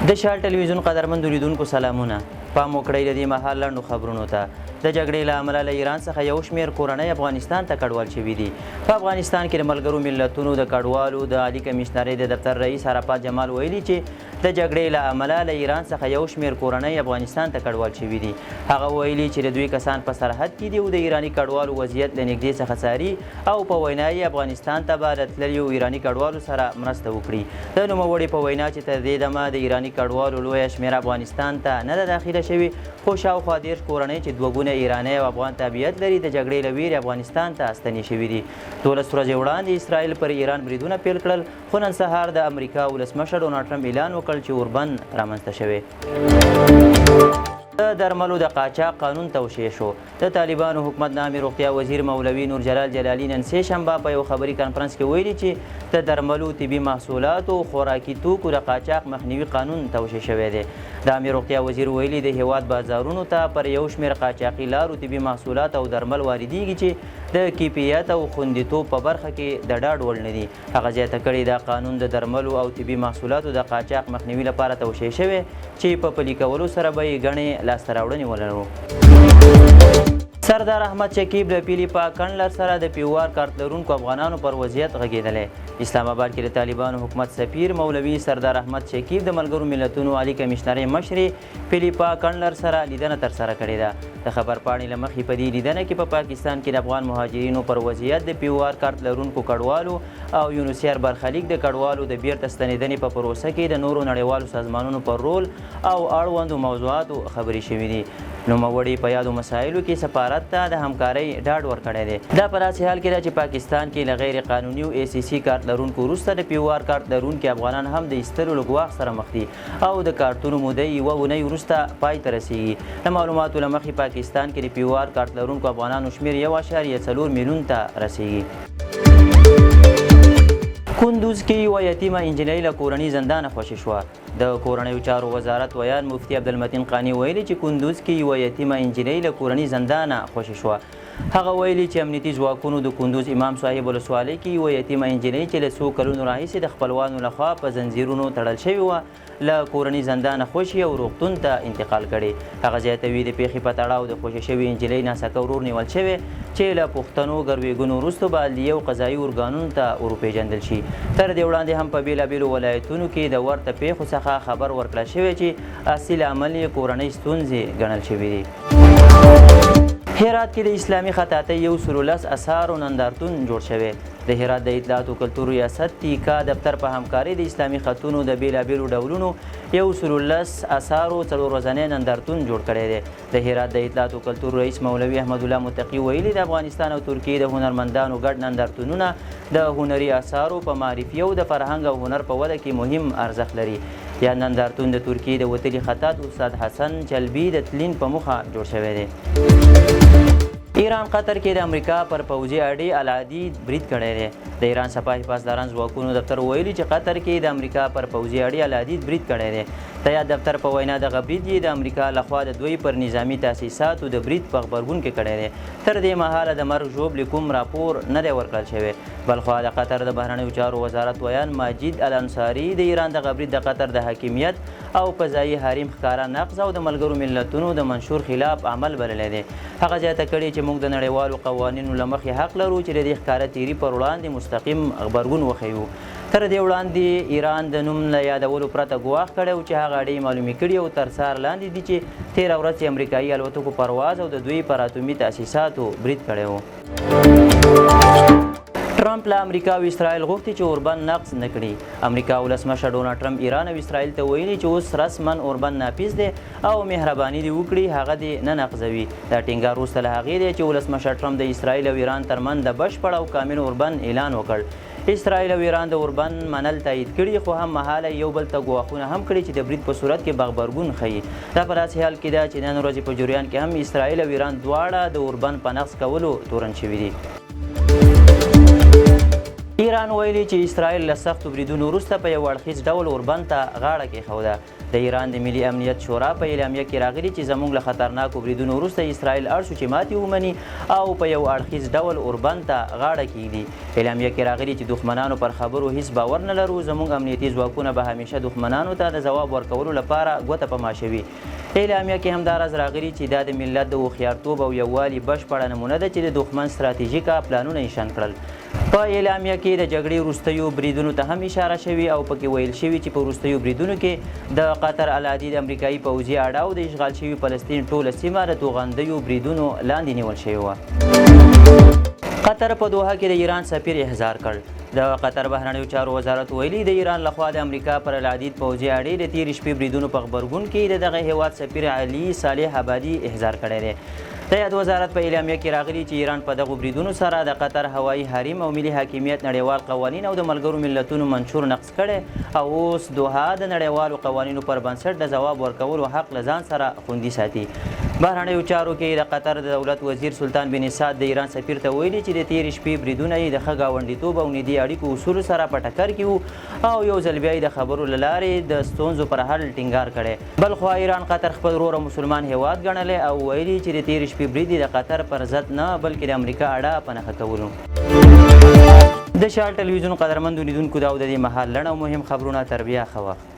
د شال ټلویزیون قدرمن لیدونکو سلامونه. پام وکړئ د دې مهال لنډو خبرونو ته. د جګړې له امله له ایران څخه یو شمېر کورنۍ افغانستان ته کډوال شوي دي. په افغانستان کې د ملګرو ملتونو د کډوالو د عالي کمیشنرۍ د دفتر رئیس عرفات جمال ویلي چې د جګړې له امله له ایران څخه یو شمېر کورنۍ افغانستان ته کډوال شوي دي. هغه ویلي چې د دوی کسان په سرحد کې دي او د ایراني کډوالو وضعیت له نږدې څخه څاري او په وینا یې افغانستان ته به د تللیو ایراني کډوالو سره مرسته وکړي. د نوموړي په وینا چې تر دې دمه د ایراني کډوالو لویه شمېره افغانستان ته نه ده داخله شوې، خو شاوخوا 10 کورنۍ چې دوه ګونه ایرانی او افغان تابعیت لري د جګړې له ویرې افغانستان ته ستنې شوي دي. 12 ورځې وړاندې اسرائیل پر ایران بریدونه پیل کړل، خو نن سهار د امریکا ولسمشر ډونالډ ټرمپ اعلان وکړ چې اوربند رامنځته شوی. د درملو د قاچاق قانون توشیح شو. د طالبانو حکومت نامې روغتیا وزیر مولوي نور جلال جلالي نن سه شنبه په یو خبري کانفرنس کې ویلي چې د درملو، طبي محصولاتو او خوراکي توکو د قاچاق مخنیوي قانون توشیح شوی دی. د امیر روغتیا وزیر ویلي د هیواد بازارونو ته پر یو شمېر قاچاقي لارو طبي محصولات او درمل واردېږي چې د کیفیت او خوندیتوب په برخه کې د ډاډ وړ نه دي. هغه زیاته کړې دا قانون د درملو او طبي محصولاتو د قاچاق مخنیوي لپاره توشیح شوی چې په پلي کولو سره به یې ګڼې لاسته راوړنې ولرو. سردار احمد شکیب د پیلیپا کنډلر سره د پیوار کارت لرونکو افغانانو پر وضعیت غږېدلی. اسلام آباد کې د طالبانو حکومت سفیر مولوي سردار احمد شکیب د ملګرو ملتونو عالي کمیشنرۍ مشرې پیلیپا کنډلر سره لیدنه ترسره کړې ده. د خبرپاڼې له مخې په دې لیدنه کې په پاکستان کې د افغان مهاجرینو پر وضعیت، د پیوار کارت لرونکو کډوالو او یونیسیار برخلیک د کډوالو د بیرته ستنېدنې په پروسه کې د نورو نړیوالو سازمانونو پر رول او اړوندو موضوعاتو خبرې شوي دي. نوموړي په یادو مسایلو کې سفارت ته د همکارۍ ډاډ ورکړی دی. دا په داسې حال کې ده چې پاکستان کې له غیر قانوني او ACC کارت لرونکو وروسته د پیوار کارت لرونکي افغانان هم د ایستلو له ګواښ سره مخ دي او د کارتونو موده یوه اونۍ وروسته پای ته رسیږي. د معلوماتو له مخې پاکستان کې د پیوار کارت لرونکو افغانانو شمېر 1.4 میلیون ته رسیږي. کندوز کې یوه یتیمه نجلۍ له کورني زندانه خوشې شوه. د کورنیو چارو وزارت ویان مفتي عبدالمتین قانی ویلي چې کندوز کې یوه یتیمه نجلۍ له کورني زندانه خوشې شوه. هغه ویلي چې امنیتي ځواکونو د کندوز امام صاحب ولسوالۍ کې یوه یتیمه نجلۍ چې له څو کلونو راهیسې د خپلوانو لخوا په زنځیرونو تړل شوې وه له کورني زندانه خوشي او روغتون ته انتقال کړي. هغه زیاتوي د پیښې په تړاو د خوشي شوې نجلۍ ناسکه ورور نیول شوی چې له پوښتنو ګروېږنو وروسته به عدلیې او قضایي ارګانونو ته وروپېژندل شي. تر دې وړاندې هم په بېلابېلو ولایتونو کې د ورته پیښو څخه خبر ورکړل شوی چې اصلي عمل یې کورنۍ ستونزې ګڼل شوي دي. هرات کې د اسلامي خطاطۍ 110 اثارو نندارتون جوړ شوی. د هرات د اطلاعات او کلتور ریاست تیکا دفتر په همکارۍ د اسلامي خطونو د بیلابیلو ډولونو 110 اثارو 4 ورځنی نندارتون جوړ کړی دی. د هرات د اطلاعات او کلتور رئیس مولوي احمد الله متقي ویلي د افغانستان او ترکیې د هنرمندانو ګډ نندارتونونه د هنري اثارو په معرفي او د فرهنګ او هنر په وده کې مهم ارزښت لري. یا نندارتون د ترکیې د وتلي خطاط استاد حسن چلبي د تلین په موخه جوړ شوی دی. ایران قطر کې د امریکا پر پوځي اډې العادي برید کړی دی. د ایران سپاه پاسداران ځواکونو دفتر ویلي چې قطر کې د امریکا پر پوځي اډې العادي برید کړی دی. د یاد دفتر په وینا دغه برید یې د امریکا لخوا د دوی پر نظامي تاسیساتو د برید په غبرګون کې کړی دی. تر دې مهاله د مرګ ژوبلې کوم راپور نه دی ورکړل شوی. بلخوا د قطر د بهرنیو چارو وزارت ویان ماجد الانصاري د ایران دغه برید د قطر د حاکمیت او فضایي حریم ښکاره نقض او د ملګرو ملتونو د منشور خلاف عمل بللی دی. هغه زیاته کړې چې موږ د نړیوالو قوانینو له مخې حق لرو چې د دې ښکاره تیري پر وړاندې مستقیم غبرګون وښیو. تر دې وړاندې ایران د نوم له یادولو پرته ګواښ کړی و چې هغه اډې معلومې کړي او تر څار لاندې دي چې تېره ورځ امریکایي الوتکو پرواز او د دوی پر اتومي تاسیساتو برید کړی و. ټرمپ له امریکا او اسرائیل غوښتي چې اوربند نقض نه کړي. امریکا ولسمشر ډونالډ ټرمپ ایران او اسرائیل ته ویلي چې اوس رسما اوربند ناپیز دی او مهرباني دې وکړي هغه دې نه نقضوي. دا ټینګار وروسته له هغې دی چې ولسمشر ټرمپ د اسرائیل او ایران ترمنځ د بشپړ او کامل اوربند اعلان وکړ. اسرائیل او ایران د اوربند منل تایید کړي، خو هم مهاله یو بل ته ګواښونه هم کړي چې د برید په صورت کې غبرګون ښیي. دا په داسې حال کې ده چې نن ورځې په جریان کې هم اسرائیل او ایران دواړه د اوربند په نقض کولو تورن شوي دي. ایران ویلي چې اسرائیل له سختو بریدونو وروسته په یو اړخیز ډول اوربند ته غاړه کېښوده. د ایران د ملي امنیت شورا په اعلامیه کې راغلي چې زموږ له خطرناکو بریدونو وروسته اسرائیل اړ شو چې ماتې ومني او په یو اړخیز ډول اوربند ته غاړه کېږدي. اعلامیه کې راغلي چې دښمنانو پر خبرو هیڅ باور نه لرو. زموږ امنیتي ځواکونه به همیشه دښمنانو ته د ځواب ورکولو لپاره ګوته په ماشوي. اعلامیه کې همداراز راغلي چې دا د ملت د هوښیارتوب او یووالي بشپړه نمونه ده چې د دښمن ستراتیژیکه پلانونه یې شنډ کړل. په اعلامیه کې د جګړې وروستیو بریدونو ته هم اشاره شوې او پکې ویل شوي چې په وروستیو بریدونو کې د قطر العادي د امریکایي پوځي اډه او د اشغال شوي فلسطین ټوله سیمه د توغندیو بریدونو لاندې نیول شوې وه. قطر په دوحه کې د ایران سفیر احضار کړ. د قطر بهرنیو چارو وزارت ویلي د ایران لخوا د امریکا پر العدید پوځي اډې د تېرې شپې بریدونو په غبرګون کې د دغه هیواد سفیر علي صالح آبادي احضار کړی دی. د یاد وزارت په اعلامیه کې راغلي چې ایران په دغو بریدونو سره د قطر هوایي حریم او ملي حاکمیت نړیوال قوانین او د ملګرو ملتونو منشور نقض کړی او اوس دوحه د نړیوالو قوانینو پر بنسټ د ځواب ورکولو حق له ځان سره خوندي ساتي. بهرنیو چارو کې د قطر د دولت وزیر سلطان بن سعد د ایران سفیر ته ویلي چې د تېرې شپې بریدونه یې د ښه ګاونډیتوب او نږدې اړیکو اصولو سره په ټکر کې وو او یو ځل بیا یې د خبرو له لارې د ستونزو پر حل ټینګار کړی. بل خوا ایران قطر خپل ورور مسلمان هیواد ګڼلی او ویلي چې د تېرې شپې برید د قطر پر ضد نه بلکې د امریکا اډه په نښه کولو. د شال ټلویزیون قدرمندو لیدونکو دا و د دې مهال لنډ او مهم خبرونه. تر بیا ښه وخت.